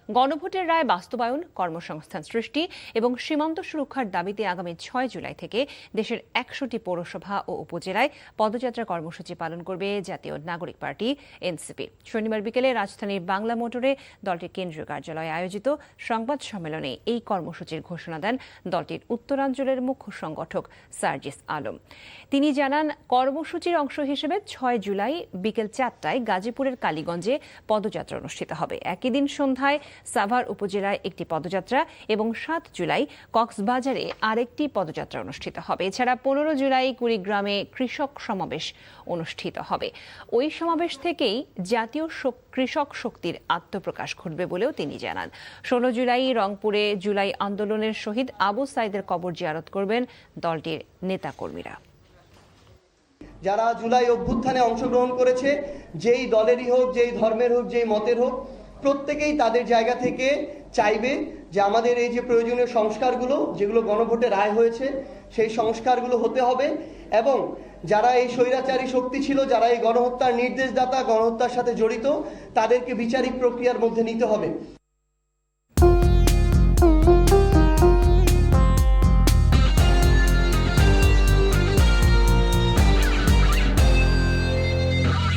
গণভোটের রায় বাস্তবায়ন, কর্মসংস্থান সৃষ্টি এবং সীমান্ত সুরক্ষার দাবিতে আগামী 6 জুলাই থেকে দেশের 100টি পৌরসভা ও উপজেলায় পদযাত্রা কর্মসূচি পালন করবে জাতীয় নাগরিক পার্টি এনসিপি। শনিবার বিকেলে রাজধানীর বাংলা মোটরে দলটির কেন্দ্রীয় কার্যালয়ে আয়োজিত সংবাদ সম্মেলনে এই কর্মসূচির ঘোষণা দেন দলটির উত্তরাঞ্চলের মুখ্য সংগঠক সার্জিস আলম। তিনি জানান, কর্মসূচির অংশ হিসেবে 6 জুলাই বিকেল 4টায় গাজীপুরের কালীগঞ্জে পদযাত্রা অনুষ্ঠিত হবে। একই দিন সন্ধ্যায় সাভার উপজেলায় একটি পদযাত্রা এবং 7 জুলাই কক্সবাজারে আরেকটি পদযাত্রা অনুষ্ঠিত হবে। এছাড়া 15 জুলাই কুড়িগ্রামে কৃষক সমাবেশ অনুষ্ঠিত হবে। ওই সমাবেশ থেকেই জাতীয় কৃষক শক্তির আত্মপ্রকাশ ঘটবে বলেও তিনি জানান। 16 জুলাই রংপুরে জুলাই আন্দোলনের শহীদ আবু সাইদের কবর জিয়ারত করবেন দলটির নেতাকর্মীরা। যারা জুলাই অভ্যুত্থানে অংশগ্রহণ করেছে, যেই দলেরই হোক, যেই ধর্মের হোক, যেই মতের হোক, প্রত্যেকেই তাদের জায়গা থেকে চাইবে যে আমাদের এই যে প্রয়োজনীয় সংস্কারগুলো, যেগুলো গণভোটে রায় হয়েছে, সেই সংস্কারগুলো হতে হবে এবং যারা এই স্বৈরাচারী শক্তি ছিল, যারা এই গণহত্যার নির্দেশদাতা, গণহত্যার সাথে জড়িত, তাদেরকে বিচারিক প্রক্রিয়ার মধ্যে নিতে হবে।